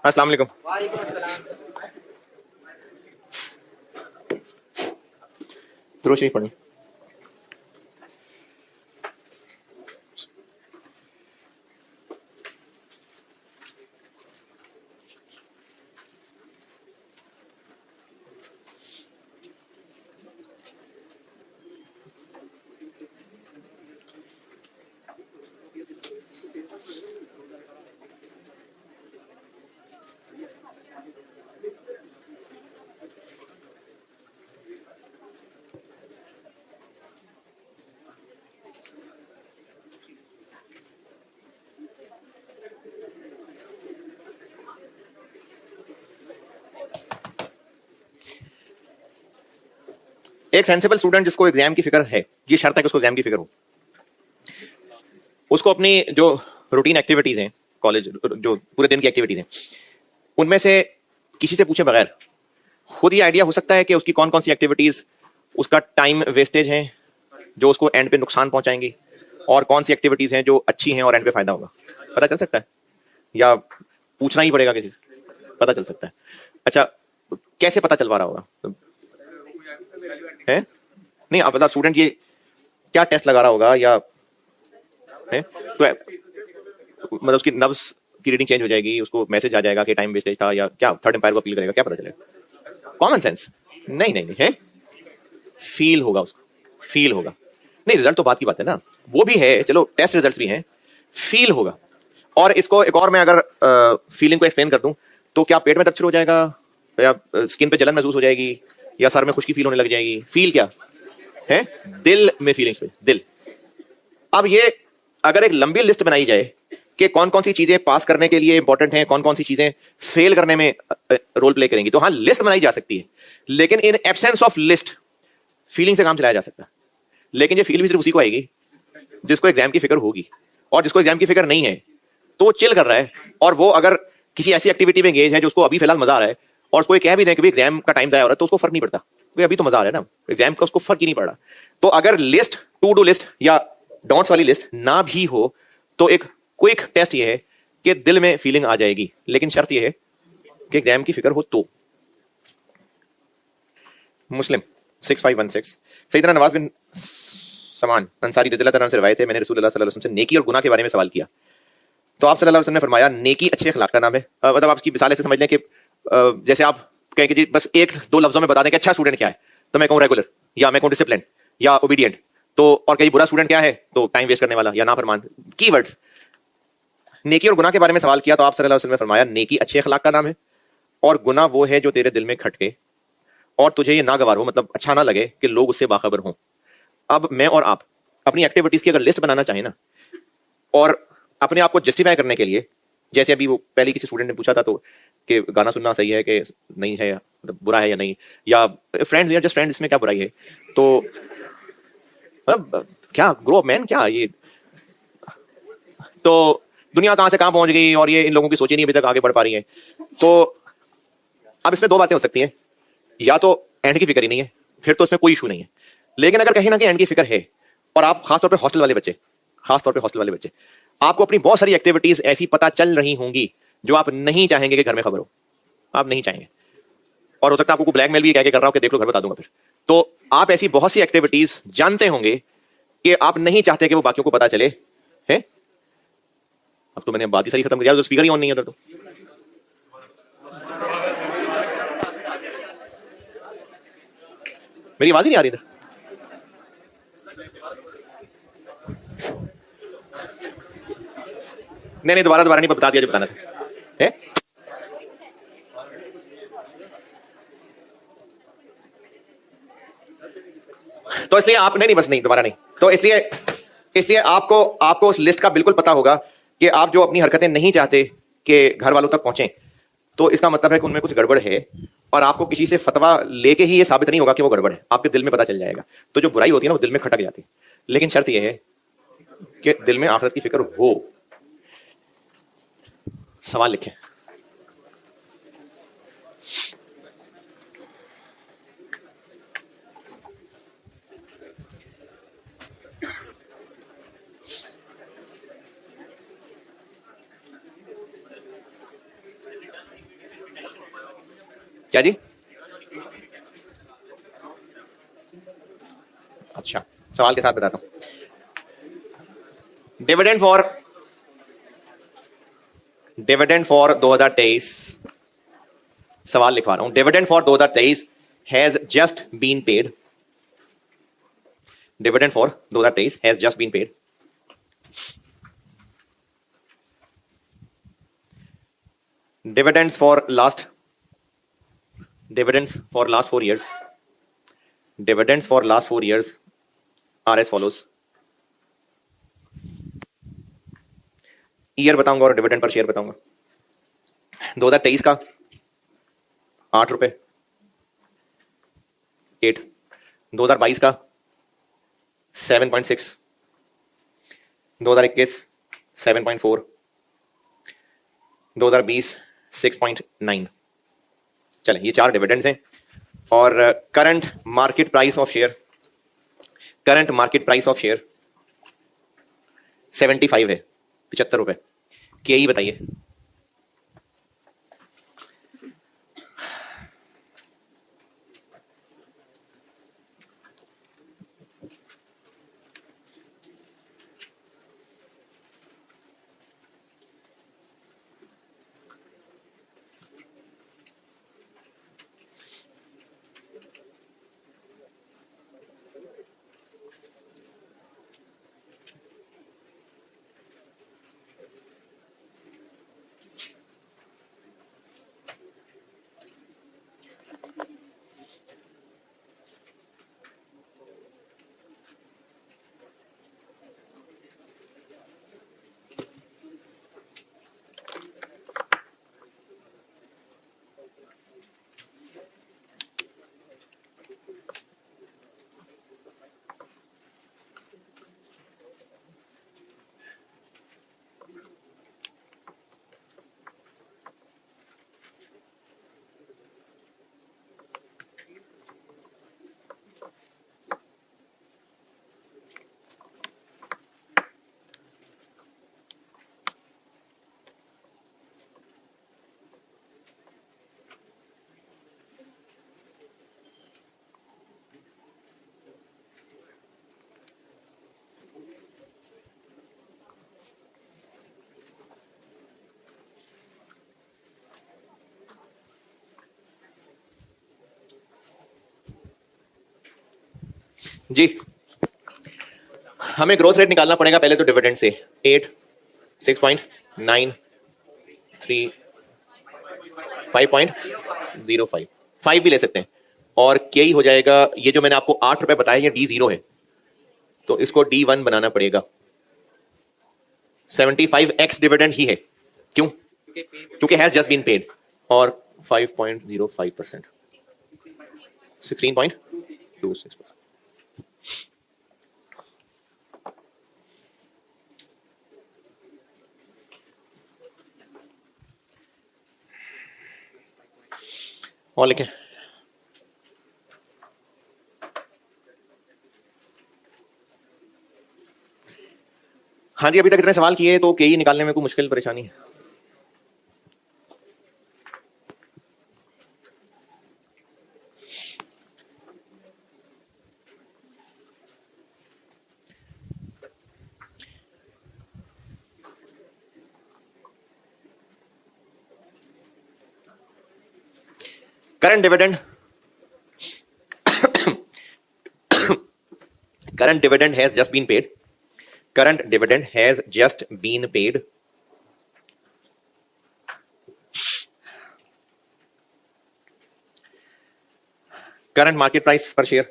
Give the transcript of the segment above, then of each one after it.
अस्सलाम वालेकुम। दुरूद शरीफ पढ़नी। एक सेंसिबल स्टूडेंट जिसको एग्जाम की फिक्र है, ये शर्त है कि उसको एग्जाम की फिक्र हो, उसको अपनी जो रूटीन एक्टिविटीज हैं, कॉलेज जो पूरे दिन की एक्टिविटीज हैं, उनमें से किसी से पूछे बगैर खुद ही आइडिया हो सकता है कि उसकी कौन कौन सी एक्टिविटीज उसका टाइम वेस्टेज है जो उसको एंड पे नुकसान पहुंचाएंगी, और कौन सी एक्टिविटीज हैं जो अच्छी हैं और एंड पे फायदा होगा। पता चल सकता है या पूछना ही पड़ेगा किसी से? पता चल सकता है। अच्छा, कैसे पता चलवा रहा होगा है? नहीं, अब बता, स्टूडेंट ये क्या टेस्ट लगा रहा होगा या है? तो मतलब उसकी नब्ज की रीडिंग चेंज हो जाएगी, उसको मैसेज आ जाएगा कि टाइम वेस्टेज था, या क्या थर्ड एम्पायर को अपील करेगा, क्या पता चलेगा? Common sense? नहीं नहीं नहीं है, फील होगा उसको, फील होगा। नहीं, रिजल्ट तो बात की बात है ना, वो भी है, चलो टेस्ट रिजल्ट भी हैं, फील होगा। और इसको एक और मैं अगर फीलिंग को एक्सप्लेन कर दूं तो क्या पेट में दर्द शुरू हो जाएगा, या स्किन पे जलन महसूस हो जाएगी, या सर में खुश्की फील होने लग जाएगी? फील क्या है? दिल में फीलिंग्स पे, दिल। अब ये अगर एक लंबी लिस्ट बनाई जाए कि कौन कौन सी चीजें पास करने के लिए इंपॉर्टेंट हैं, कौन कौन सी चीजें फेल करने में रोल प्ले करेंगी, तो हाँ, लिस्ट बनाई जा सकती है, लेकिन in absence of list feeling से काम चलाया जा सकता है। लेकिन ये फील भी सिर्फ उसी को आएगी जिसको एग्जाम की फिक्र होगी, और जिसको एग्जाम की फिक्र नहीं है तो वो चिल कर रहा है, और वो अगर किसी ऐसी एक्टिविटी में एंगेज है जो उसको अभी फिलहाल मजा आ रहा है, और कोई कह भी दे कि एग्जाम का टाइम जाया हो रहा है, तो उसको फर्क नहीं पड़ता, क्योंकि अभी तो मजा आ रहा है ना, एग्जाम का उसको फर्क ही नहीं पड़ रहा। तो अगर लिस्ट, टू डू लिस्ट या डोंट्स वाली लिस्ट ना भी हो तो एक क्विक टेस्ट ये है कि दिल में फीलिंग आ जाएगी, लेकिन शर्त ये है कि एग्जाम की फिक्र हो तो। मुस्लिम 6516 सैयदना नवाज बिन समान अंसारी रज़ियल्लाहु अन्हु से रिवायत है, मैंने रसूलुल्लाह सल्लल्लाहु अलैहि वसल्लम से नेकी और गुनाह के बारे में सवाल किया, तो आप सल्लल्लाहु अलैहि वसल्लम ने फरमाया नेकी अच्छे अखलाक का नाम है। मतलब आप इसकी मिसाल ऐसे समझ लें कि जैसे आप कहें कि जी बस एक दो लफ्जों में बता दें कि अच्छा स्टूडेंट क्या है, तो मैं कहूँ रेगुलर, या मैं कहूँ डिसिप्लिन, या ओबीडियंट। तो और कहीं बुरा स्टूडेंट क्या है, तो टाइम वेस्ट करने वाला या नाफरमान, कीवर्ड्स। नेकी और गुनाह के बारे में सवाल किया तो आप सल्लल्लाहु अलैहि वसल्लम ने फरमाया नेकी अच्छे अखलाक का नाम है, और गुनाह वो है जो तेरे दिल में खटके और तुझे ये नागवार हो, मतलब अच्छा ना लगे कि लोग उससे बाखबर हों। अब मैं और आप अपनी एक्टिविटीज की अगर लिस्ट बनाना चाहें ना, और अपने आप को जस्टिफाई करने के लिए, जैसे अभी वो पहले किसी स्टूडेंट ने पूछा था तो कि गाना सुनना सही है कि नहीं है, मतलब बुरा है या नहीं, या फ्रेंड्स, या जस्ट फ्रेंड्स, इसमें क्या बुराई है? तो अब क्या ग्रो अप मैन, क्या ये तो दुनिया कहां से कहां पहुंच गई, और ये इन लोगों की सोची नहीं अभी तक आगे बढ़ पा रही है। तो अब इसमें दो बातें हो सकती हैं, या तो एंड की फिक्र ही नहीं है, फिर तो इसमें कोई इशू नहीं है। लेकिन अगर कहीं ना कहीं एंड की फिक्र है, और आप खासतौर पे हॉस्टल वाले बच्चे, खासतौर पे हॉस्टल वाले बच्चे, आपको अपनी बहुत सारी एक्टिविटीज ऐसी पता चल रही होंगी जो आप नहीं चाहेंगे कि घर में खबर हो, आप नहीं चाहेंगे, और हो सकता है आपको ब्लैकमेल भी कह के कर रहा हो कि देख लो घर बता दूंगा फिर। तो आप ऐसी बहुत सी एक्टिविटीज जानते होंगे कि आप नहीं चाहते कि वो बाकियों को पता चले है। अब तो मैंने बात ही सारी खत्म कर दिया, तो स्पीकर ही ऑन नहीं है उधर। तो मेरी आवाज ही नहीं आ रही इधर। नहीं नहीं, दोबारा नहीं, बता दिया जो बताना था है? तो इसलिए आप नहीं बस नहीं, दोबारा नहीं, तो इसलिए आपको आपको उस लिस्ट का बिल्कुल पता होगा कि आप जो अपनी हरकतें नहीं चाहते कि घर वालों तक पहुंचे, तो इसका मतलब है कि उनमें कुछ गड़बड़ है, और आपको किसी से फतवा लेके ही ये साबित नहीं होगा कि वो गड़बड़ है, आपके दिल में पता चल जाएगा। तो जो बुराई होती है ना, वो दिल में खटक जाती है, लेकिन शर्त यह है कि दिल में आखिरत की फिक्र हो। सवाल लिखें। क्या जी? अच्छा, सवाल के साथ बताता हूं। डिविडेंड फॉर 2023, सवाल लिखवा रहा हूं। Dividend for 2023 has just been paid. Dividend for 2023 has just been paid. Dividends for last 4 years. Dividends for last 4 years are as follows. Year बताऊंगा और डिविडेंड पर शेयर बताऊंगा। 2023 का 8 रुपए 8, 2022 का 7.6, 2021 7.4, 2020 6.9। चले, ये 4 डिविडेंड हैं। और current market price of share 75 है, 75 रुपए। क्या ही बताइए? जी, हमें ग्रोथ रेट निकालना पड़ेगा पहले तो डिविडेंड से। 8, 6.9, 3, 5.05, 5 भी ले सकते हैं। और क्या ही हो जाएगा? ये जो मैंने आपको 8 रुपए बताया, ये D0 है, तो इसको D1 बनाना पड़ेगा। 75x डिविडेंड ही है। क्यों? क्योंकि हैज जस्ट बीन पेड। और 5.05%, 16.26%। और लिखें। हाँ जी, अभी तक इतने सवाल किए तो के ही निकालने में कोई मुश्किल परेशानी है? Current dividend has just been paid. Current dividend has just been paid. Current market price per share.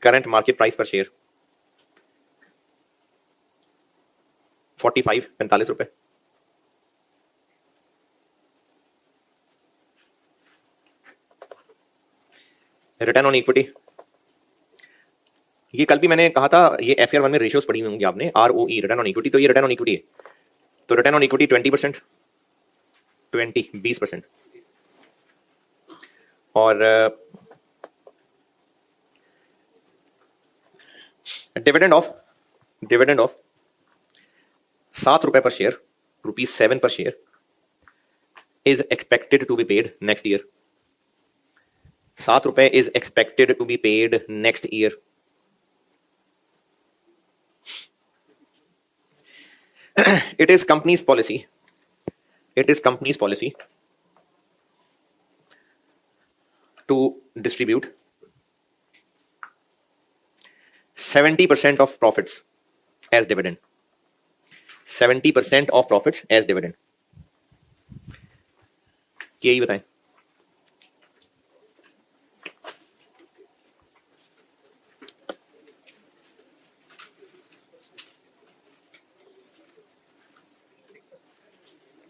Current market price per share 45 रुपए। रिटर्न ऑन इक्विटी, ये कल भी मैंने कहा था, ये FR1 में रेशियोज पढ़ी होंगी आपने, ROE रिटर्न ऑन इक्विटी। तो ये रिटर्न ऑन इक्विटी है, तो रिटर्न ऑन इक्विटी 20%, 20% और डिविडेंड ऑफ 7 रुपए पर शेयर, ₹7 पर share is expected to be paid next year. ₹7 is expected to be paid next year. It is company's policy. It is company's policy to distribute 70% of profits as dividend. 70% of profits as dividend. यही बताएं.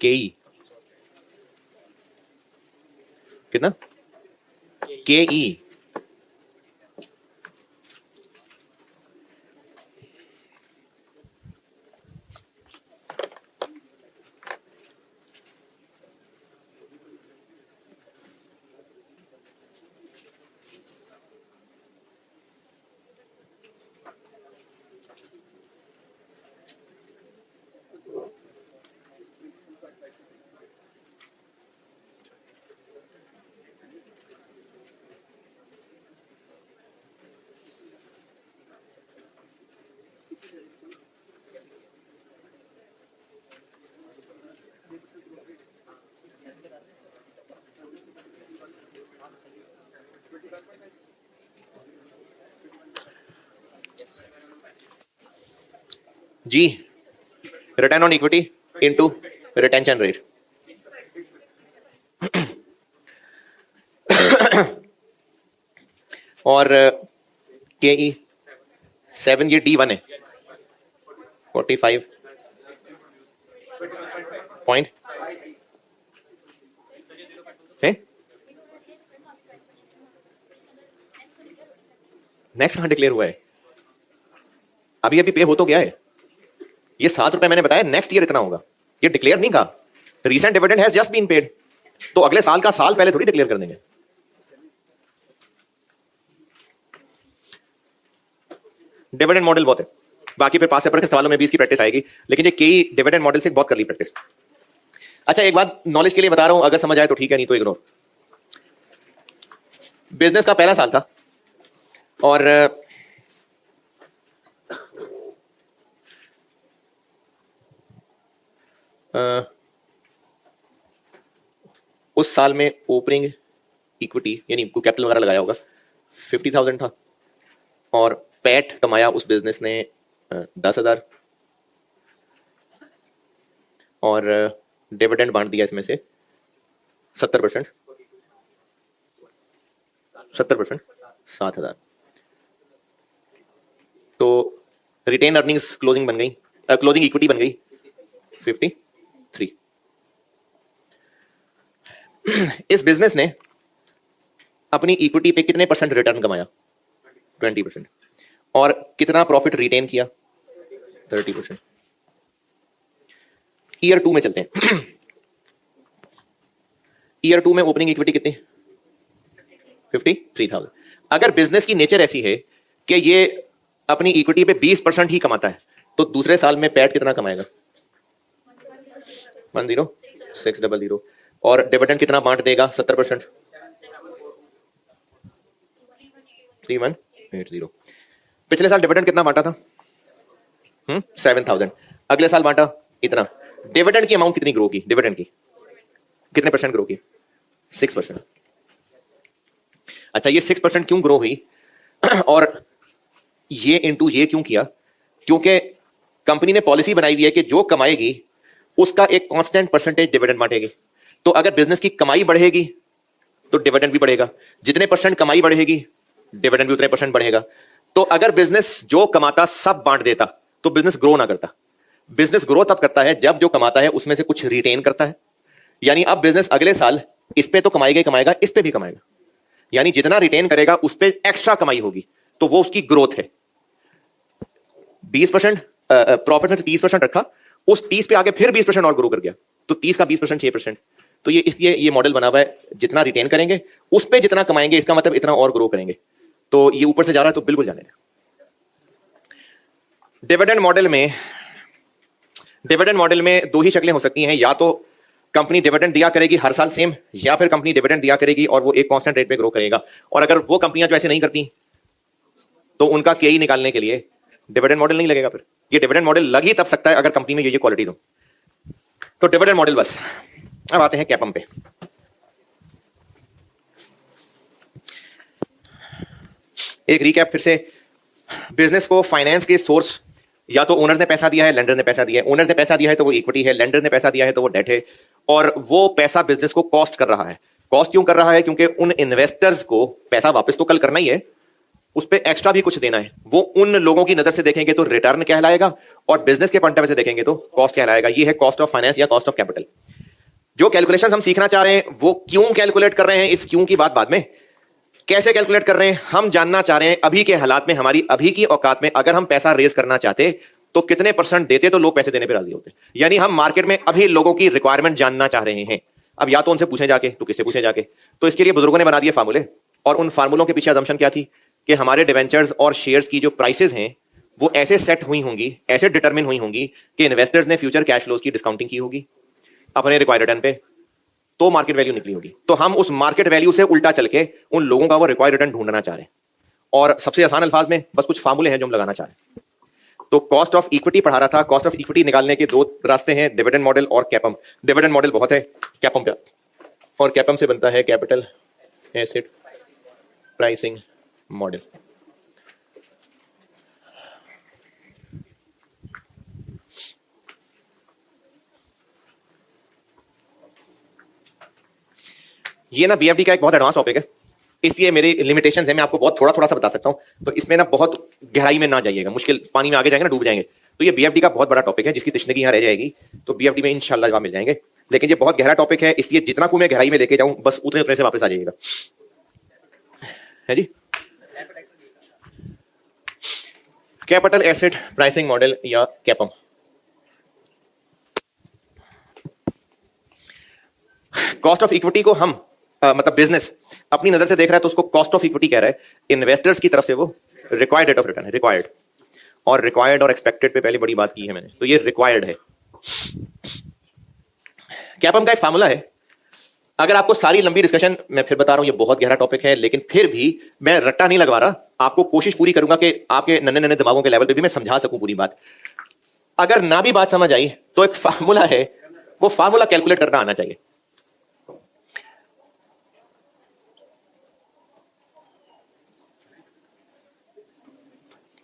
KE कितना? KE जी. Return on equity into retention rate. और K ई 7 ये D1 है 45 point है. Next कहां declare हुआ है? अभी अभी पे हो तो गया है. ये ₹7 मैंने बताया नेक्स्ट ईयर इतना होगा. ये डिक्लेयर नहीं कहा. Recent dividend has just been paid. तो अगले साल का साल पहले थोड़ी डिक्लेयर कर देंगे. डिविडेंड मॉडल बहुत है. बाकी फिर पास पेपर के सवालों में भी इसकी प्रैक्टिस आएगी. लेकिन ये कई डिविडेंड मॉडल से बहुत कर ली प्रैक्टिस. अच्छा, एक बात नॉलेज के लिए बता रहा हूं, अगर समझ आए तो ठीक है, नहीं तो इग्नोर. बिजनेस का पहला साल था और उस साल में ओपनिंग इक्विटी यानी कैपिटल वगैरह लगाया होगा 50,000 था और पैट कमाया उस बिजनेस ने 10,000 और डिविडेंड बांट दिया इसमें से 70% 7,000. तो रिटेन अर्निंग्स क्लोजिंग बन गई, क्लोजिंग इक्विटी बन गई 53. इस बिजनेस ने अपनी इक्विटी पे कितने % रिटर्न कमाया? 20%. और कितना प्रॉफिट रिटेन किया? 30%. ईयर 2 में चलते हैं. ईयर 2 में ओपनिंग इक्विटी कितनी? 53,000. अगर बिजनेस की नेचर ऐसी है कि ये अपनी इक्विटी पे 20% ही कमाता है तो दूसरे साल में पैट कितना कमाएगा? 10,600. और डिविडेंड कितना बांट देगा? 70%. 3,180. पिछले साल डिविडेंड कितना बांटा था? 7,000. अगले साल बांटा इतना. डिविडेंड की अमाउंट कितनी ग्रो की? डिविडेंड की कितने % ग्रो की? 6%. अच्छा, ये 6% क्यों ग्रो हुई और ये इनटू ये क्यों किया? क्योंकि कंपनी ने पॉलिसी बनाई हुई है कि जो कमाएगी उसका एक कांस्टेंट % डिविडेंड बांटेगी. तो अगर बिजनेस की कमाई बढ़ेगी तो डिविडेंड भी बढ़ेगा. जितने % कमाई बढ़ेगी डिविडेंड भी उतने % बढ़ेगा. तो अगर बिजनेस जो कमाता सब बांट देता तो बिजनेस ग्रो ना करता. बिजनेस ग्रो तब करता है जब जो कमाता है उसमें से कुछ रिटेन करता है. यानी अब बिजनेस अगले साल इस पे तो कमाएगा ही कमाएगा, इस पे भी कमाएगा. यानी जितना रिटेन करेगा उस पे एक्स्ट्रा कमाई होगी तो वो उसकी ग्रोथ है. 20% प्रॉफिट में से 30% रखा, उस 30 पे आगे फिर 20% और ग्रो कर गया तो 30 का 20% 6%. तो ये इसलिए ये मॉडल बना हुआ है जितना रिटेन करेंगे उस पे जितना कमाएंगे इसका मतलब इतना और ग्रो करेंगे. तो ये ऊपर से जा रहा है तो बिल्कुल जाने दें. डिविडेंड मॉडल में दो ही शक्लें हो सकती हैं. या तो कंपनी डिविडेंड दिया करेगी हर साल सेम, या फिर कंपनी डिविडेंड दिया करेगी और वो एक कांस्टेंट रेट पे ग्रो करेगा। और अगर वो कंपनियां जो ऐसे नहीं करती तो उनका केई निकालने के लिए डिविडेंड मॉडल नहीं लगेगा। फिर ये डिविडेंड मॉडल लग ही तब सकता है अगर कंपनी में ये क्वालिटी हो। तो डिविडेंड मॉडल बस। अब आते हैं कैपम पे। एक रिकैप फिर से, बिजनेस को फाइनेंस के सोर्स या तो ओनर ने पैसा दिया है, लेंडर ने पैसा दिया है। ओनर ने पैसा दिया है तो वो इक्विटी है, लेंडर ने पैसा दिया है तो वो डेट है, और वो पैसा बिजनेस को कॉस्ट कर रहा है। कॉस्ट क्यों कर रहा है? क्योंकि उन इन्वेस्टर्स को पैसा वापस तो कल करना ही है, उस पर एक्स्ट्रा भी कुछ देना है। वो उन लोगों की नजर से देखेंगे तो रिटर्न कहलाएगा, और बिजनेस के पॉइंट ऑफ व्यू से देखेंगे तो कॉस्ट कहलाएगा। ये है कॉस्ट ऑफ फाइनेंस या कॉस्ट ऑफ कैपिटल। जो कैलकुलेशन हम सीखना चाह रहे हैं वो क्यों कैलकुलेट कर रहे हैं, इस क्यों की बात बाद में, कैसे कैलकुलेट कर रहे हैं हम जानना चाह रहे हैं। अभी के हालात में, हमारी अभी की औकात में, अगर हम पैसा रेज करना चाहते तो कितने % देते तो लोग पैसे देने पर राजी होते। यानी हम मार्केट में अभी लोगों की रिक्वायरमेंट जानना चाह रहे हैं। अब या तो उनसे पूछे जाके, तो किससे पूछे जाके? तो इसके लिए बुजुर्गों ने बना दिए फार्मूले, और उन फार्मूलों के पीछे अजम्पशन क्या थी कि हमारे डिवेंचर्स और शेयर्स की जो प्राइसेस हैं वो ऐसे सेट हुई होंगी, ऐसे डिटरमिन हुई होंगी कि इन्वेस्टर्स ने फ्यूचर कैश फ्लोज की डिस्काउंटिंग की होगी अपने रिक्वायर्ड रिटर्न पे, तो मार्केट वैल्यू निकली होगी। तो हम उस मार्केट वैल्यू से उल्टा चल के उन लोगों का वो रिक्वायर्ड रिटर्न ढूंढना चाह रहे हैं, और सबसे आसान अल्फाज में बस कुछ फार्मूले हैं जो हम लगाना चाह रहे हैं। तो कॉस्ट ऑफ इक्विटी पढ़ा रहा था। कॉस्ट ऑफ इक्विटी निकालने के दो रास्ते हैं, डिविडेंड मॉडल और कैपम। डिविडेंड मॉडल बहुत है, कैपम पे, और कैपम से बनता है कैपिटल एसेट प्राइसिंग मॉडल। ये ना बीएफडी का एक बहुत एडवांस टॉपिक है, इसलिए मेरी लिमिटेशंस है, मैं आपको बहुत थोड़ा थोड़ा सा बता सकता हूं। तो इसमें ना बहुत गहराई में ना जाइएगा, मुश्किल पानी में आगे जाएंगे ना डूब जाएंगे। तो ये बीएफडी का बहुत बड़ा टॉपिक है जिसकी तशनीगी यहां रह जाएगी, तो बीएफडी में इंशाल्लाह जवाब मिल जाएंगे। लेकिन ये बहुत गहरा टॉपिक है, इसलिए जितना को मैं गहराई में लेके जाऊं बस उतने उतने से वापस आ जाइएगा, है जी। कैपिटल एसेट प्राइसिंग मॉडल या कैपम। कॉस्ट ऑफ इक्विटी को हम मतलब बिजनेस अपनी नजर से देख रहा है तो उसको कॉस्ट ऑफ इक्विटी कह रहा है। इन्वेस्टर्स की तरफ से वो रिक्वायर्ड रेट ऑफ रिटर्न है, रिक्वायर्ड। और रिक्वायर्ड और एक्सपेक्टेड पे पहले बड़ी बात की है मैंने, तो ये रिक्वायर्ड है। कैपम का एक फार्मूला है, अगर आपको सारी लंबी डिस्कशन मैं फिर बता रहा हूं, ये बहुत गहरा टॉपिक है, लेकिन फिर भी मैं रट्टा नहीं लगवा रहा, आपको कोशिश पूरी करूंगा कि आपके नन्हे नन्हे दिमागों के लेवल पे भी मैं समझा सकूं पूरी बात। अगर ना भी बात समझ आई तो एक फार्मूला है, वो फार्मूला कैलकुलेट करना आना चाहिए।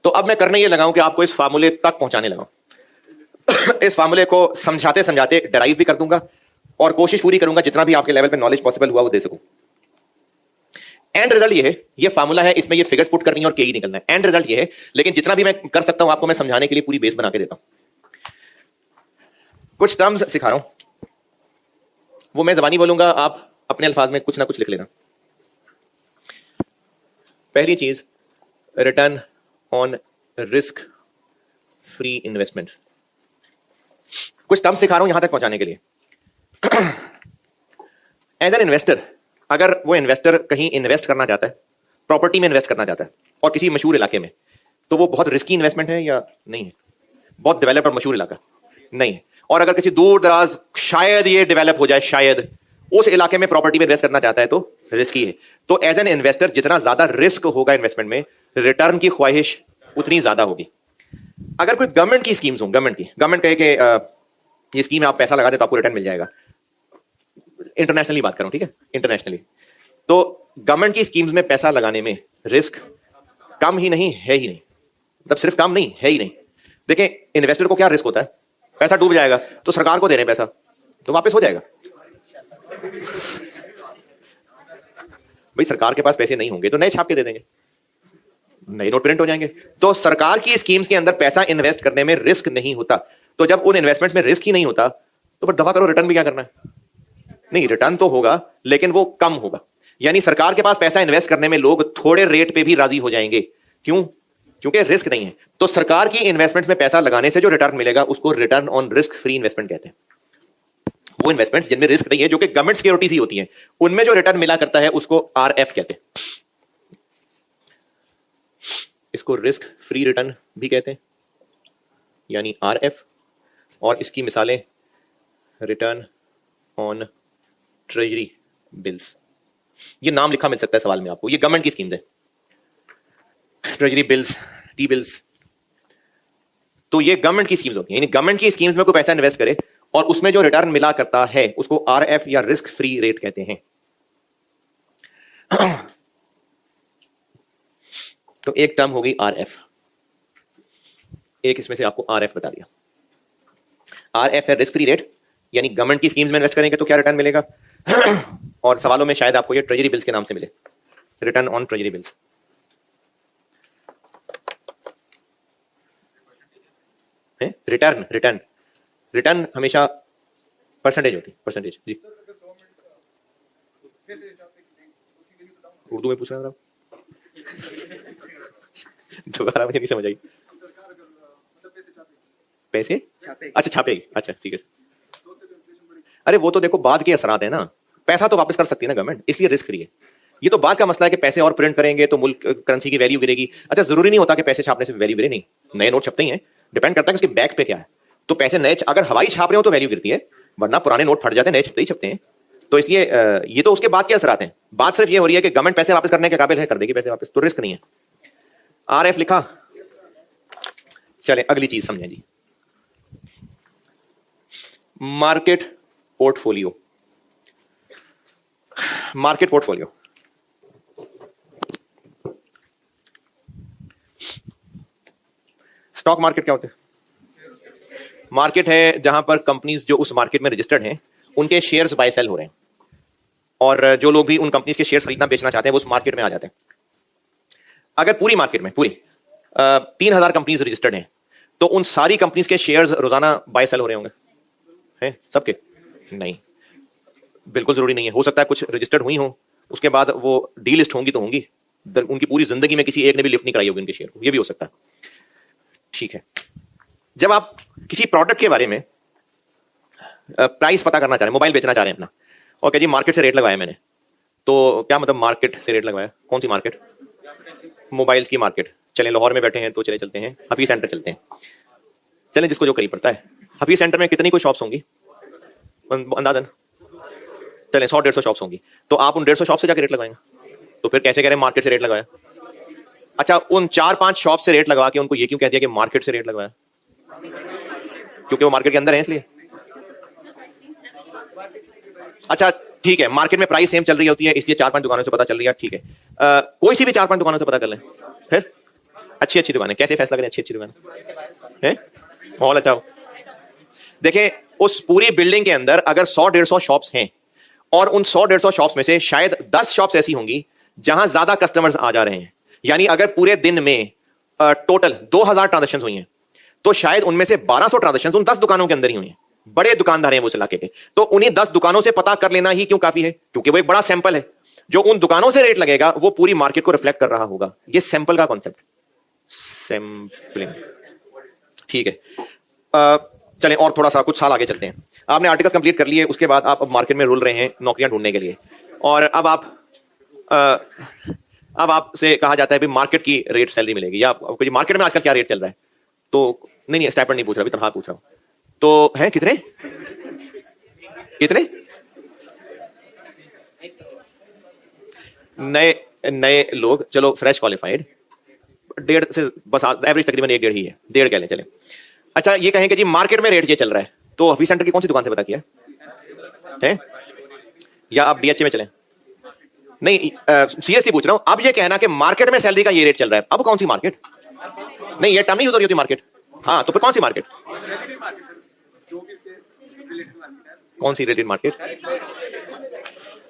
तो अब मैं करने ये लगाऊं कि आपको इस फार्मूले तक पहुंचाने लगाऊं। इस फार्मूले को समझाते समझाते डराइव भी कर दूंगा, और कोशिश पूरी करूंगा जितना भी आपके लेवल पे नॉलेज पॉसिबल हुआ वो दे सकूं। एंड रिजल्ट ये है, ये फार्मूला है, इसमें ये फिगर्स पुट करनी है और के ही निकलना है। एंड रिजल्ट ये है, लेकिन जितना भी मैं कर सकता हूं आपको मैं समझाने के लिए पूरी बेस बना के देता हूं। कुछ टर्म्स सिखा रहा हूं, वो मैं जबानी बोलूंगा, आप अपने अल्फाज में कुछ ना कुछ लिख लेना। पहली चीज, return on risk free investment. कुछ टर्म्स सिखा रहा हूं यहां तक पहुंचाने के लिए। एज एन इन्वेस्टर, अगर वो इन्वेस्टर कहीं इन्वेस्ट करना चाहता है, प्रॉपर्टी में इन्वेस्ट करना चाहता है और किसी मशहूर इलाके में, तो वो बहुत रिस्की इन्वेस्टमेंट है या नहीं है? बहुत डेवलप और मशहूर इलाका नहीं है। और अगर किसी दूर दराज शायद ये डेवलप हो जाए, शायद उस इलाके में प्रॉपर्टी में इन्वेस्ट करना चाहता है तो रिस्की है। तो एज एन इन्वेस्टर जितना ज्यादा रिस्क होगा इन्वेस्टमेंट में, रिटर्न की ख्वाहिश उतनी ज्यादा होगी। अगर कोई गवर्नमेंट की स्कीम्स हो, गवर्नमेंट कहे कि ये स्कीम आप पैसा लगा दे तो आपको रिटर्न मिल जाएगा, इंटरनेशनली बात कर रहा हूं, ठीक है, इंटरनेशनली, तो गवर्नमेंट की स्कीम्स में पैसा लगाने में रिस्क कम ही नहीं है ही नहीं, मतलब सिर्फ कम नहीं है ही नहीं। देखें, इन्वेस्टर को क्या रिस्क होता है? पैसा डूब जाएगा तो सरकार को दे रहे हैं पैसा, तो वापस हो जाएगा। भाई सरकार के पास पैसे नहीं होंगे तो नए छाप के दे देंगे, नए नोट प्रिंट हो जाएंगे। तो सरकार की स्कीम्स के अंदर पैसा इन्वेस्ट करने में रिस्क नहीं होता। तो जब उन इन्वेस्टमेंट्स में रिस्क ही नहीं होता तो फिर दफा करो, रिटर्न भी क्या करना है? नहीं, रिटर्न तो होगा लेकिन वो कम होगा। यानी सरकार के पास पैसा इन्वेस्ट करने में लोग थोड़े रेट पे भी राजी हो जाएंगे। क्यों? क्योंकि रिस्क नहीं है। तो सरकार की इन्वेस्टमेंट्स में पैसा लगाने से जो रिटर्न मिलेगा उसको return on risk free investment कहते हैं। वो इन्वेस्टमेंट्स जिनमें रिस्क नहीं है, जो कि गवर्नमेंट सिक्योरिटीज ही होती हैं, उनमें जो रिटर्न मिला करता है उसको आरएफ कहते हैं। इसको रिस्क फ्री रिटर्न भी कहते हैं, यानी आरएफ। और इसकी मिसालें रिटर्न ऑन ट्रेजरी बिल्स। ये नाम लिखा मिल सकता है सवाल में आपको, ये गवर्नमेंट की स्कीम्स है, ट्रेजरी बिल्स, टी बिल्स। तो ये गवर्नमेंट की स्कीम्स होती हैं, यानी गवर्नमेंट की स्कीम्स में कोई पैसा इन्वेस्ट करे और उसमें जो रिटर्न मिला करता है उसको आरएफ या रिस्क फ्री रेट कहते हैं। तो एक टर्म होगी आरएफ, एक इसमें से आपको आरएफ बता दिया। आरएफ है रिस्क फ्री रेट, यानी गवर्नमेंट की स्कीम्स में इन्वेस्ट करेंगे तो क्या रिटर्न मिलेगा। और सवालों में शायद आपको ये ट्रेजरी बिल्स के नाम से मिले, return on treasury bills. Return return return हमेशा परसेंटेज होती है, परसेंटेज। जी उर्दू में पूछ रहा हूं दोबारा, मुझे नहीं समझ आई। पैसे अच्छा छापेगी, अच्छा ठीक है। अरे वो तो देखो बाद के असरात है ना, पैसा तो वापस कर सकती है ना गवर्नमेंट, इसलिए रिस्क फ्री है। ये तो बात का मसला है कि पैसे और प्रिंट करेंगे तो मुल्क करेंसी की वैल्यू गिरेगी। अच्छा जरूरी नहीं होता कि पैसे छापने से वैल्यू गिरे, नहीं, नए नोट छपते ही हैं, डिपेंड करता है कि उसके बैक पे क्या है। तो पैसे नए अगर हवाई छाप रहे हो तो वैल्यू गिरती है, वरना पुराने नोट फट जाते हैं, नए छपते ही छपते हैं। तो इसलिए ये तो उसके बाद के असरात हैं। बात सिर्फ ये हो रही है कि गवर्नमेंट पैसे वापस करने के काबिल है, कर देगी पैसे वापस, तो रिस्क नहीं है। आरएफ लिखा, चले अगली चीज समझें जी, market portfolio. Market portfolio stock market क्या होते हैं? मार्केट है जहां पर कंपनीज जो उस मार्केट में रजिस्टर्ड हैं उनके शेयर्स बाय सेल हो रहे हैं, और जो लोग भी उन कंपनीज के शेयर्स खरीदना बेचना चाहते हैं वो उस मार्केट में आ जाते हैं। अगर पूरी मार्केट में पूरी 3000 कंपनीज रजिस्टर्ड हैं तो उन सारी कंपनीज के शेयर्स रोजाना बाय सेल हो रहे होंगे, हैं सबके? नहीं, बिल्कुल जरूरी नहीं है। हो सकता है कुछ रजिस्टर्ड हुई हो, उसके बाद वो डीलिस्ट होंगी तो होंगी, उनकी पूरी जिंदगी में किसी एक ने भी लिफ्ट नहीं कराई होगी उनके शेयर को, ये भी हो सकता है। ठीक है, जब आप किसी प्रोडक्ट के बारे में प्राइस पता करना चाह रहे हैं, मोबाइल बेचना चाह रहे हैं अपना, और कह जी मार्केट से रेट लगाया मैंने, तो क्या मतलब मार्केट से रेट लगाया? कौन सी मार्केट? मोबाइल्स की मार्केट। चलें लाहौर में बैठे हैं तो चले चलते हैं हफीज सेंटर चलते हैं, चलें जिसको जो करीब पड़ता है। हफीज सेंटर में कितनी कोई शॉप्स होंगी अंदाजन? चलें 100-150 शॉप्स होंगी, तो आप उन 150 शॉप से जाकर रेट लगाएंगे, तो फिर कैसे कह रहे हैं मार्केट से रेट लगाया? अच्छा, उन 4-5 शॉप से रेट लगवा के उनको ये क्यों कह दिया कि मार्केट से रेट लगवाया? क्योंकि वो मार्केट के अंदर है इसलिए। अच्छा ठीक है, मार्केट में प्राइस सेम चल रही होती है इसलिए 4-5 दुकानों से पता चल रही है, ठीक है। कोई सी भी 4-5 दुकानों से पता कर लें, फिर अच्छी अच्छी दुकानें। कैसे फैसला करें अच्छी अच्छी दुकान है? मॉल अच्छा हो। देखिए उस पूरी बिल्डिंग के अंदर अगर 100-150 शॉप्स हैं और उन 100-150 शॉप्स में से शायद 10 शॉप्स ऐसी होंगी जहां ज्यादा कस्टमर्स आ जा रहे हैं, यानी अगर पूरे दिन में टोटल 2000 ट्रांजेक्शन हुई हैं तो शायद उनमें से 1200 ट्रांजेक्शन उन 10 दुकानों के अंदर ही हुई हैं। बड़े दुकानदार हैं वो उस इलाके के, तो उन्हीं 10 दुकानों से पता कर लेना ही क्यों काफी है? क्योंकि वो एक बड़ा सैंपल है। जो उन दुकानों से रेट लगेगा वो पूरी मार्केट को रिफ्लेक्ट कर रहा होगा। ये सैंपल का कॉन्सेप्ट, सैंपलिंग। ठीक है, चलें और थोड़ा सा कुछ साल आगे चलते हैं। आपने आर्टिकल कंप्लीट कर लिए, उसके बाद आप अब मार्केट में रुल रहे हैं नौकरियां ढूंढने के लिए, और अब आपसे कहा जाता है भी मार्केट की रेट सैलरी मिलेगी, या मार्केट में आजकल क्या रेट चल रहा है? तो नहीं स्टाइपेंड नहीं पूछ रहा, अभी तनख्वाह पूछ रहा हूं। तो है कितने कितने? नए लोग, चलो फ्रेश क्वालिफाइड 1.5 से बस एवरेज तकरीबन 1-1.5 ही है, 1.5 कह लें चले। अच्छा ये कहें कि जी मार्केट में रेट ये चल रहा है, तो हफीज सेंटर की कौन सी दुकान से पता किया है? या आप डीएचए में चलें? नहीं सीरियसली पूछ रहा हूं, अब ये कहना कि मार्केट में सैलरी का ये रेट चल रहा है, अब कौन सी मार्केट? नहीं ये टर्म नहीं यूज हो रही होती मार्केट। हाँ तो फिर कौन सी मार्केट? कौन सी रिलेटेड मार्केट?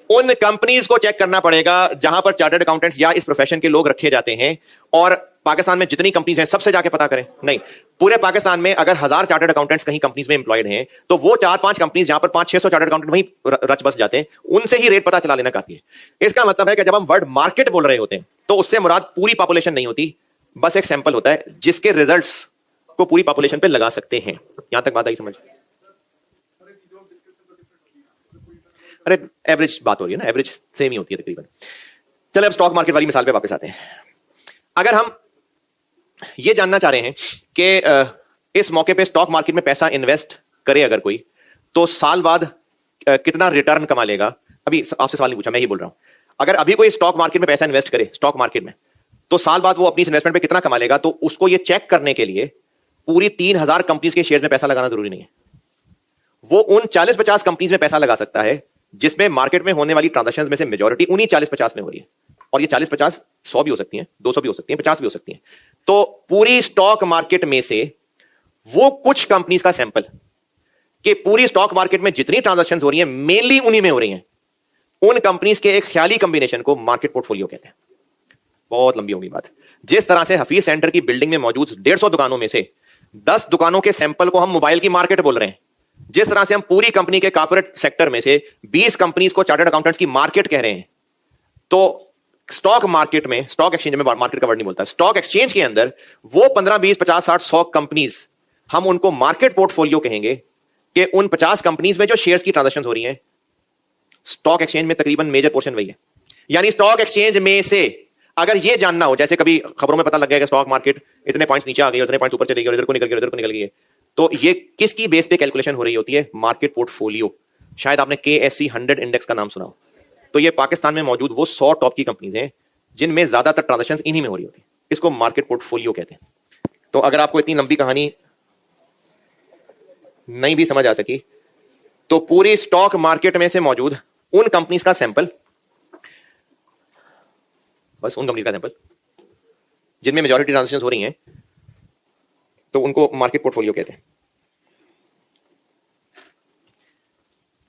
उन कंपनीज को चेक करना पड़ेगा जहां पर चार्टर्ड अकाउंटेंट्स या इस प्रोफेशन के लोग रखे जाते हैं, और पाकिस्तान में जितनी कंपनीज हैं सबसे जाके पता करें। नहीं, पूरे पाकिस्तान में अगर 1000 चार्टर्ड अकाउंटेंट्स कहीं कंपनीज में एम्प्लॉयड हैं तो वो 4-5 कंपनीज जहां पर 500-600 चार्टर्ड अकाउंटेंट वहीं रच बस जाते हैं, उनसे ही रेट पता चला लेना काफी है। इसका मतलब है कि जब हम वर्ड मार्केट बोल रहे होते हैं तो उससे मुराद पूरी पॉपुलेशन नहीं होती, बस एक सैंपल होता है जिसके रिजल्ट्स को पूरी पॉपुलेशन पे लगा सकते हैं। यहां तक बात आई समझ? अरे एवरेज बात हो रही है ना, एवरेज सेम ही होती है तकरीबन। चलो अब स्टॉक मार्केट वाली मिसाल पे वापस आते हैं। अगर हम ये जानना चाह रहे हैं कि इस मौके पे स्टॉक मार्केट में पैसा इन्वेस्ट करे अगर कोई, तो साल बाद कितना रिटर्न कमा लेगा। अभी आपसे सवाल नहीं पूछा, मैं ही बोल रहा हूं। अगर अभी कोई स्टॉक मार्केट में पैसा इन्वेस्ट करे, स्टॉक मार्केट में, तो साल बाद वो अपनी इन्वेस्टमेंट पे कितना कमा लेगा, तो उसको ये चेक करने के लिए पूरी 3000 कंपनीज के शेयर में पैसा लगाना जरूरी नहीं है। वो उन 40-50 कंपनीज में पैसा लगा सकता है जिसमें मार्केट में होने वाली ट्रांजैक्शंस में से मेजॉरिटी उन्हीं 40-50 में हो रही है। और ये 40-50 100 भी हो सकती है, 200 भी हो सकती है, 50 भी हो सकती है। तो पूरी स्टॉक मार्केट में से वो कुछ कंपनीज का सैंपल कि पूरी स्टॉक मार्केट में जितनी ट्रांजैक्शन हो रही है मेनली उन्हीं में हो रही हैं, उन कंपनीज के एक ख्याली कॉम्बिनेशन को मार्केट पोर्टफोलियो कहते हैं। बहुत लंबी होगी बात। जिस तरह से हफीज सेंटर की बिल्डिंग में मौजूद 150 दुकानों में से 10 दुकानों के सैंपल को हम मोबाइल की मार्केट बोल रहे हैं, जिस तरह से हम पूरी कंपनी के कॉर्पोरेट सेक्टर में से 20 कंपनीज को चार्टर्ड अकाउंटेंट्स की मार्केट कह रहे हैं, तो स्टॉक मार्केट में, स्टॉक एक्सचेंज में मार्केट का वर्ड नहीं बोलता, स्टॉक एक्सचेंज के अंदर वो 15, 20, 50, 60, 100 कंपनीज, हम उनको मार्केट पोर्टफोलियो कहेंगे कि उन 50 कंपनीज में जो शेयर्स की ट्रांजैक्शन हो रही हैं, स्टॉक एक्सचेंज में तकरीबन मेजर पोर्शन वही है। यानी स्टॉक एक्सचेंज में से अगर ये जानना हो, जैसे कभी खबरों में पता लग गया कि स्टॉक मार्केट इतने पॉइंट्स नीचे आ गई, उतने पॉइंट्स ऊपर चली गई, इधर को निकल गई, उधर को निकल गई, तो ये किसकी बेस पे कैलकुलेशन हो रही होती है? Market portfolio. शायद आपने KSE 100 इंडेक्स का नाम सुना हो। तो ये पाकिस्तान में मौजूद वो 100 टॉप की कंपनीज हैं जिनमें ज्यादातर ट्रांजैक्शंस इन्हीं में हो रही होती है। इसको मार्केट पोर्टफोलियो कहते हैं। तो अगर आपको इतनी लंबी कहानी नहीं भी समझ आ सकी, तो पूरी स्टॉक मार्केट में से मौजूद उन कंपनीज का सैंपल, बस उन कंपनी का सैंपल जिनमें मेजॉरिटी ट्रांजैक्शंस हो रही हैं, तो उनको मार्केट पोर्टफोलियो कहते हैं।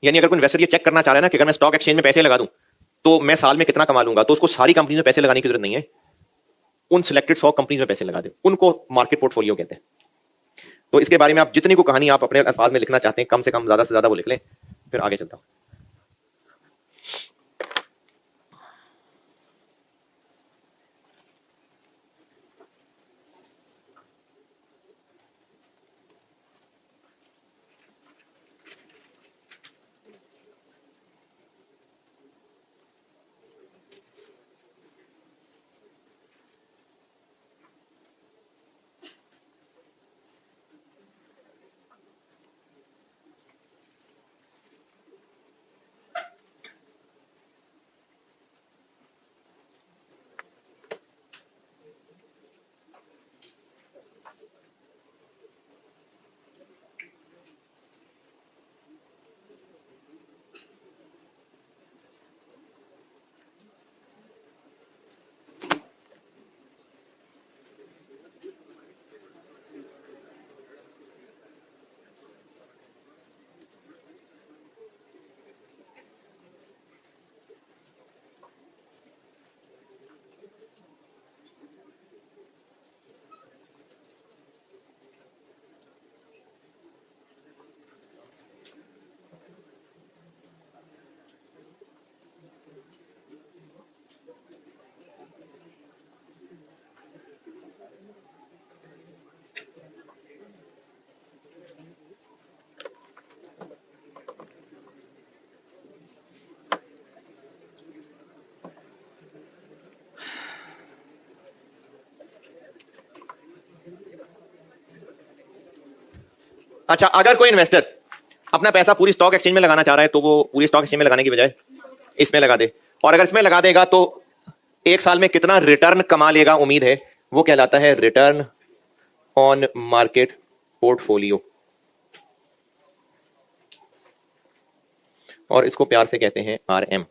यानी अगर कोई इन्वेस्टर ये चेक करना चाह रहा है ना कि अगर मैं स्टॉक एक्सचेंज में पैसे लगा दूं तो मैं साल में कितना कमा लूंगा, तो उसको सारी कंपनीज में पैसे लगाने की जरूरत नहीं है, उन सिलेक्टेड 100 कंपनीज में पैसे लगा दे, उनको मार्केट पोर्टफोलियो कहते हैं। तो इसके बारे में आप जितनी को कहानी आप अपने अल्फाज में लिखना चाहते हैं, कम से कम ज्यादा से ज्यादा वो लिख लें, फिर आगे चलता हूं। अच्छा, अगर कोई इन्वेस्टर अपना पैसा पूरी स्टॉक एक्सचेंज में लगाना चाह रहा है, तो वो पूरी स्टॉक एक्सचेंज में लगाने की बजाय इसमें लगा दे, और अगर इसमें लगा देगा तो एक साल में कितना रिटर्न कमा लेगा उम्मीद है, वो कहलाता है रिटर्न ऑन मार्केट पोर्टफोलियो, और इसको प्यार से कहते हैं RM,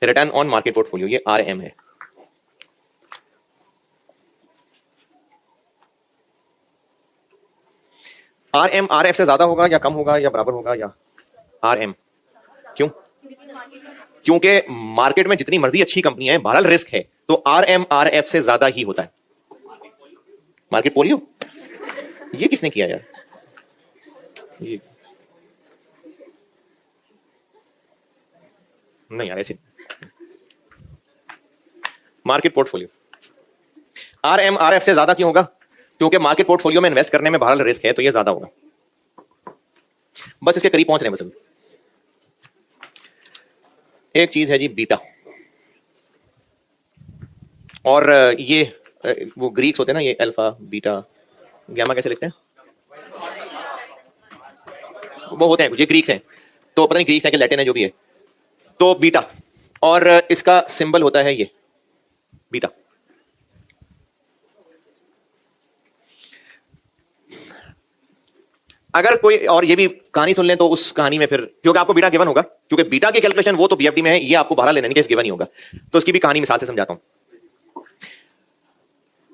return on market portfolio, ये RM है। RM RF से ज्यादा होगा या कम होगा या बराबर होगा या RM? क्यों? क्योंकि मार्केट में जितनी मर्जी अच्छी कंपनी है, बहरहाल रिस्क है, तो RM RF से ज्यादा ही होता है। मार्केट पोर्टफोलियो ये किसने किया यार? ये नहीं यार, ऐसे मार्केट पोर्टफोलियो RM RF से ज्यादा क्यों होगा? क्योंकि मार्केट पोर्टफोलियो में इन्वेस्ट करने में बहरहाल रिस्क है, तो ये ज्यादा होगा। बस इसके करीब पहुंच रहे हैं बस अभी। एक चीज है जी बीटा, और ये वो ग्रीक्स होते हैं ना, ये अल्फा बीटा गामा कैसे लिखते हैं? वो होते हैं, ये ग्रीक्स हैं। तो पता नहीं ग्रीक है कि लैटिन है, जो भी है, तो बीटा, और इसका सिंबल होता है ये बीटा। अगर कोई और ये भी कहानी सुन लें तो उस कहानी में फिर, क्योंकि आपको बीटा गिवन होगा, क्योंकि बीटा की कैलकुलेशन वो तो बीएफडी में है, ये आपको बाहर लेने के गिवन ही होगा, तो उसकी भी कहानी मिसाल से समझाता हूं।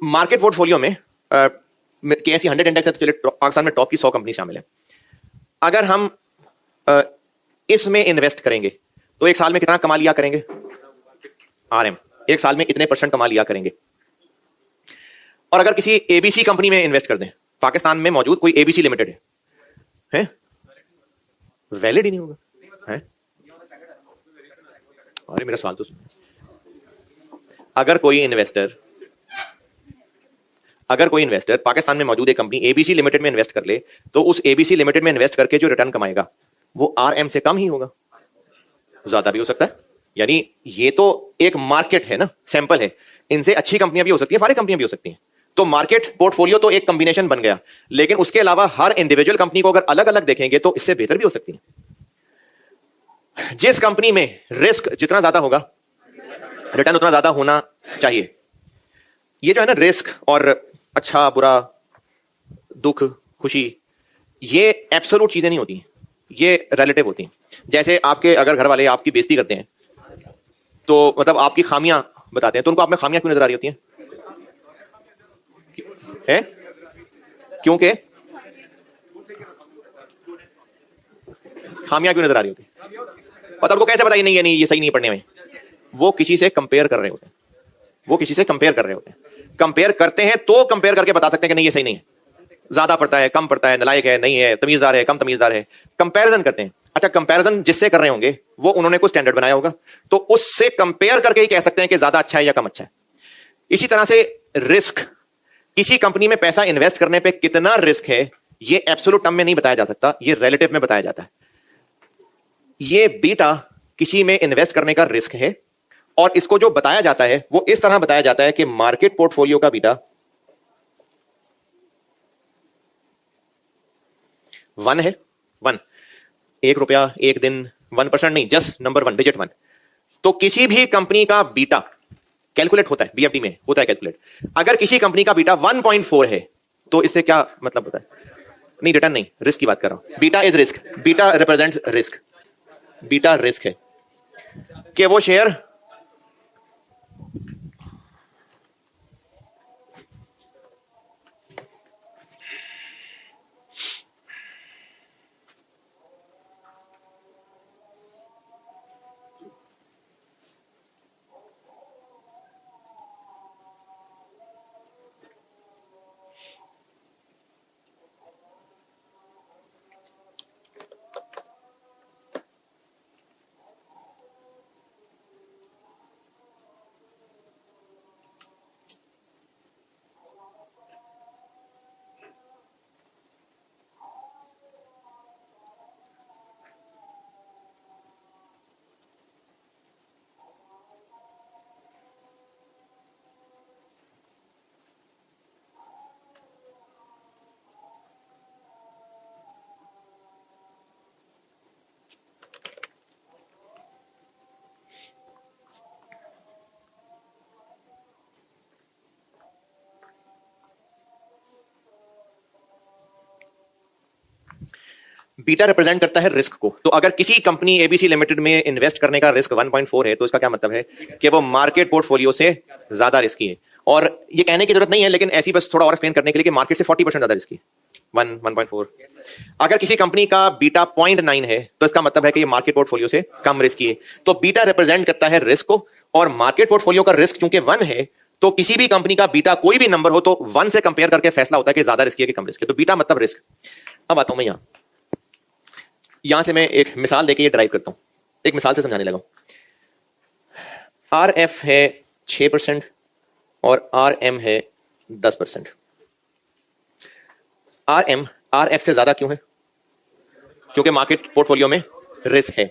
मार्केट पोर्टफोलियो में केएसई 100 इंडेक्स है, तो चलिए पाकिस्तान में टॉप की 100 कंपनी शामिल है। अगर हम इसमें इन्वेस्ट करेंगे तो एक साल में कितना कमा लिया करेंगे? आरएम एक साल में इतने % कमा लिया करेंगे। और अगर किसी एबीसी कंपनी में इन्वेस्ट कर दें, पाकिस्तान में मौजूद कोई एबीसी लिमिटेड है? वैलिड ही नहीं होगा, है? अरे मेरा सवाल तो सुन। अगर कोई इन्वेस्टर पाकिस्तान में मौजूद एक कंपनी एबीसी लिमिटेड में इन्वेस्ट कर ले, तो उस एबीसी लिमिटेड में इन्वेस्ट करके जो रिटर्न कमाएगा वो आरएम से कम ही होगा, ज्यादा भी हो सकता है। यानी ये तो एक मार्केट है ना, सैंपल है, इनसे अच्छी कंपनियां भी हो सकती हैं, सारी कंपनियां भी हो सकती हैं। तो मार्केट पोर्टफोलियो तो एक कॉम्बिनेशन बन गया, लेकिन उसके अलावा हर इंडिविजुअल कंपनी को अगर अलग अलग देखेंगे तो इससे बेहतर भी हो सकती है। जिस कंपनी में रिस्क जितना ज्यादा होगा, रिटर्न उतना ज्यादा होना चाहिए। ये जो है ना रिस्क और अच्छा बुरा, दुख खुशी, ये एब्सोल्यूट चीजें नहीं होती, ये रिलेटिव होती हैं। जैसे आपके अगर घर वाले आपकी बेइज्जती करते हैं तो मतलब आपकी खामियां बताते हैं, तो उनको आप में खामियां क्यों नजर आ रही होती हैं? है? क्योंकि खामियां क्यों नजर आ रही होती? और उनको कैसे बताइए नहीं ये नहीं, ये सही नहीं पढ़ने में? वो किसी से कंपेयर कर रहे होते हैं, कंपेयर करते हैं तो कंपेयर करके बता सकते हैं कि नहीं ये सही नहीं है, ज्यादा पढ़ता है, कम पढ़ता है, नालायक है, नहीं है, तमीजदार है, कम तमीजदार है। कंपैरिजन करते हैं। अच्छा, कंपैरिजन जिससे कर रहे होंगे वो उन्होंने कोई स्टैंडर्ड बनाया होगा, तो उससे कंपेयर करके ही कह सकते हैं कि ज्यादा अच्छा है या कम अच्छा है। इसी तरह से रिस्क, किसी कंपनी में पैसा इन्वेस्ट करने पे कितना रिस्क है, ये एब्सोल्यूट टर्म में नहीं बताया जा सकता, ये रिलेटिव में बताया जाता है। ये बीटा किसी में इन्वेस्ट करने का रिस्क है, और इसको जो बताया जाता है वो इस तरह बताया जाता है कि मार्केट पोर्टफोलियो का बीटा 1 है। 1 1 रुपया, 1 दिन, 1% नहीं, जस्ट नंबर 1, डिजिट 1। तो किसी भी कंपनी का बीटा कैलकुलेट होता है, बीएफडी में होता है कैलकुलेट। अगर किसी कंपनी का बीटा 1.4 है तो इससे क्या मतलब होता है? नहीं, रिटर्न नहीं, रिस्क की बात कर रहा हूं। Beta is risk, beta represents risk. Beta risk है कि वो शेयर बीटा रिप्रेजेंट करता है रिस्क को। तो अगर किसी कंपनी एबीसी लिमिटेड में इन्वेस्ट करने का रिस्क 1.4 है तो इसका क्या मतलब है कि वो मार्केट पोर्टफोलियो से ज्यादा रिस्की है। और ये कहने की जरूरत नहीं है, लेकिन ऐसी बस थोड़ा और एक्सप्लेन करने के लिए कि मार्केट से 40% ज्यादा रिस्की है। 1.4। अगर किसी कंपनी का बीटा 0.9 है तो इसका मतलब है कि ये मार्केट पोर्टफोलियो से कम रिस्की है। तो बीटा रिप्रेजेंट करता है रिस्क को, और मार्केट पोर्टफोलियो का रिस्क चूंकि 1 है तो किसी भी कंपनी का बीटा कोई भी नंबर हो तो 1 से कंपेयर करके फैसला होता है कि ज्यादा रिस्की है कि कम रिस्की है। तो बीटा मतलब रिस्क। अब आता हूं मैं यहां से मैं एक मिसाल देके ये ड्राइव करता हूं, एक मिसाल से समझाने लगा। आरएफ है 6% और आरएम है 10%। आरएम आरएफ से ज्यादा क्यों है? क्योंकि मार्केट पोर्टफोलियो में रिस्क है।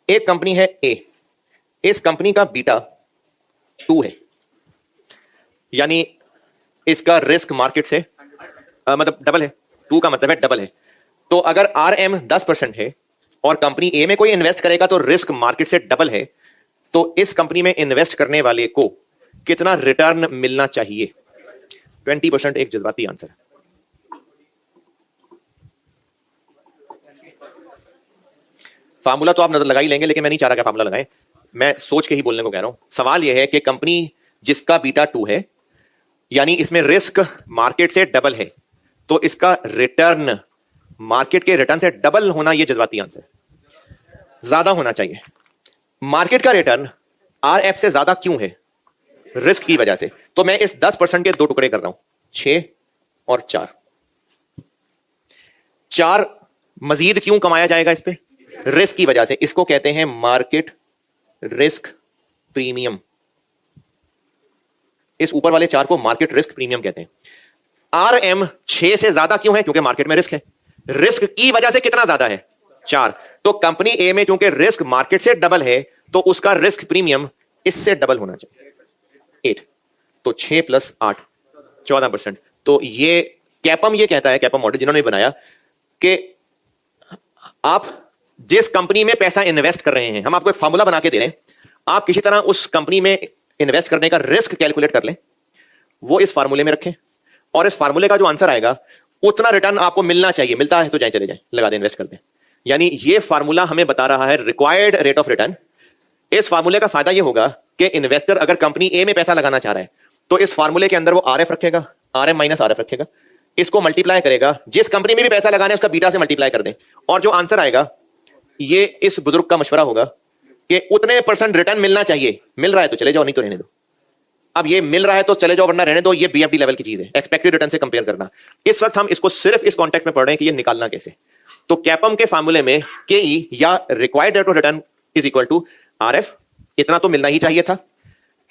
एक कंपनी है ए, इस कंपनी का बीटा 2 है, यानी इसका रिस्क मार्केट से मतलब डबल है। 2 का मतलब है डबल है। तो अगर आरएम 10% है और कंपनी ए में कोई इन्वेस्ट करेगा तो रिस्क मार्केट से डबल है, तो इस कंपनी में इन्वेस्ट करने वाले को कितना रिटर्न मिलना चाहिए? 20% एक जज्बाती आंसर है। फार्मूला तो आप नजर लगा ही लेंगे, लेकिन मैं नहीं चाह रहा कि फार्मूला लगाएं, मैं सोच के ही बोलने को कह रहा हूं। सवाल यह है कि कंपनी जिसका बीटा 2 है, यानी इसमें रिस्क मार्केट से डबल है, तो इसका रिटर्न मार्केट के रिटर्न से डबल होना, यह जज्बाती आंसर है। ज्यादा होना चाहिए। मार्केट का रिटर्न आरएफ से ज्यादा क्यों है? रिस्क की वजह से। तो मैं इस 10% के 2 टुकड़े कर रहा हूं, 6 और 4। 4 मजीद क्यों कमाया जाएगा इस पे? रिस्क की वजह से। इसको कहते हैं मार्केट रिस्क प्रीमियम। इस ऊपर वाले 4 को मार्केट रिस्क प्रीमियम कहते हैं। आरएम 6 से ज्यादा क्यों है? क्योंकि मार्केट में रिस्क है। रिस्क की वजह से कितना ज्यादा है? 4। तो कंपनी ए में क्योंकि रिस्क मार्केट से डबल है, तो उसका रिस्क प्रीमियम इससे डबल होना चाहिए, 8। तो 6 + 8 14%। तो ये कैपम ये कहता है, कैपम मॉडल जिन्होंने बनाया, कि आप जिस कंपनी में पैसा इन्वेस्ट कर रहे हैं, हम आपको एक फार्मूला बना के दे रहे हैं, आप किसी तरह उस कंपनी में इन्वेस्ट करने का रिस्क कैलकुलेट कर लें, वो इस फार्मूले में रखें, और इस फार्मूले का जो आंसर आएगा उतना रिटर्न आपको मिलना चाहिए। मिलता है तो जाए चले जाए, लगा दें, इन्वेस्ट कर दें। यानी ये फार्मूला हमें बता रहा है रिक्वायर्ड रेट ऑफ रिटर्न। इस फार्मूले का फायदा ये होगा कि इन्वेस्टर अगर कंपनी ए में पैसा लगाना चाह रहा है, तो इस फार्मूले के अंदर वो आरएफ रखेगा, आरएम माइनस आरएफ रखेगा, इसको मल्टीप्लाई करेगा, जिस कंपनी में भी पैसा लगाना है उसका बीटा से मल्टीप्लाई कर दें, और जो आंसर आएगा, ये इस बुजुर्ग का मशवरा होगा कि उतने % रिटर्न मिलना चाहिए। मिल रहा है तो चले जाओ, नहीं तो रहने दो। अब ये मिल रहा है तो चले जाओ, वरना रहने दो। ये बीएफडी लेवल की चीज है, एक्सपेक्टेड रिटर्न से कंपेयर करना। इस वक्त हम इसको सिर्फ इस कॉन्टेक्स्ट में पढ़ रहे हैं कि ये निकालना कैसे। तो कैपम के फार्मूले में के ई या required rate of return is equal to RF, इतना तो मिलना ही चाहिए था,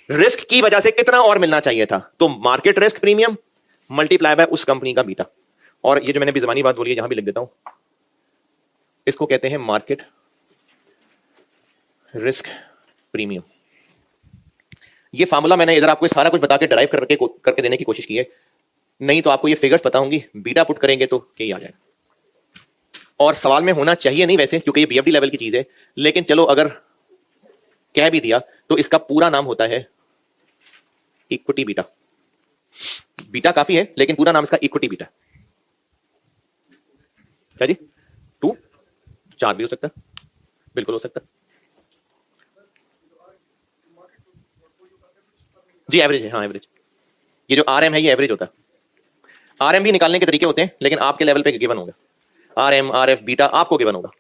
रिस्क की वजह से कितना और मिलना चाहिए था, तो market risk premium multiply by उस कंपनी का बीटा। और ये जो मैंने भी जबानी बात बोली है, यहां भी लिख देता हूं, इसको कहते हैं मार्केट रिस्क प्रीमियम। ये फार्मूला मैंने इधर आपको सारा कुछ बता के ड्राइव करके देने की कोशिश की है, नहीं तो आपको ये फिगर्स पता होंगी, बीटा पुट करेंगे तो के आ जाएगा। और सवाल में होना चाहिए नहीं वैसे, क्योंकि ये बीएफडी लेवल की चीज है, लेकिन चलो अगर कह भी दिया तो इसका पूरा नाम होता है इक्विटी बीटा। बीटा काफी है, लेकिन पूरा नाम इसका इक्विटी बीटा। क्या जी? 2, 4 भी हो सकता है, बिल्कुल हो सकता है जी। एवरेज है, हाँ एवरेज। ये जो आरएम है ये एवरेज होता है। आरएम भी निकालने के तरीके होते हैं, लेकिन आपके लेवल पे गिवन होगा। आरएम, आरएफ, बीटा आपको गिवन होगा।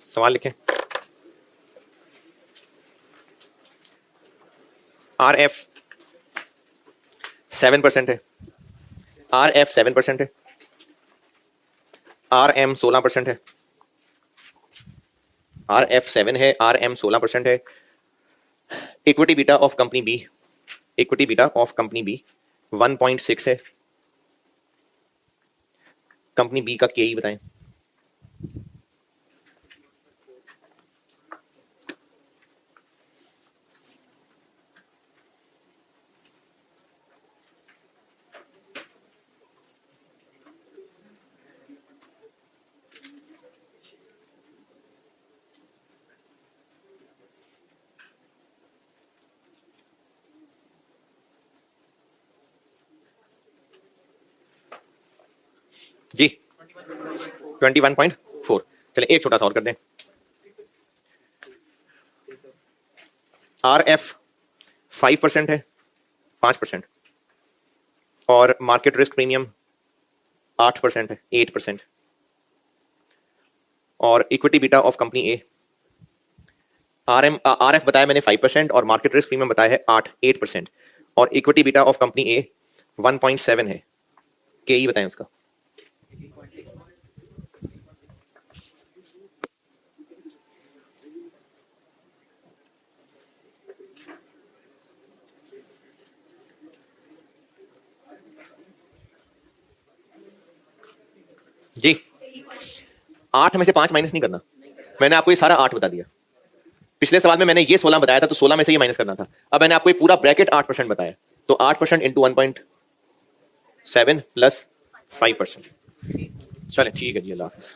सवाल लिखें। आरएफ 7% है, आरएफ 7% है, आरएम 16% है, आरएफ 7 है, आरएम 16% है। Equity beta of company B, equity beta of company B 1.6 है। कंपनी बी का केई बताएं। जी 21.4। चले एक छोटा सा और कर दें। आरएफ 5% है, 5%, और मार्केट रिस्क प्रीमियम 8% है, 8%, और equity beta of company A, RF बताया मैंने 5% और मार्केट रिस्क प्रीमियम बताया है 8%, और इक्विटी बीटा ऑफ कंपनी ए 1.7 है। केई बताएं उसका। जी 8 में से 5 माइनस नहीं करना। मैंने आपको ये सारा 8 बता दिया। पिछले सवाल में मैंने ये 16 बताया था, तो 16 में से ये माइनस करना था। अब मैंने आपको ये पूरा ब्रैकेट 8% बताया, तो 8% इंटू 1.7 प्लस 5%। चले ठीक है जी, अल्लाह हाफिज़।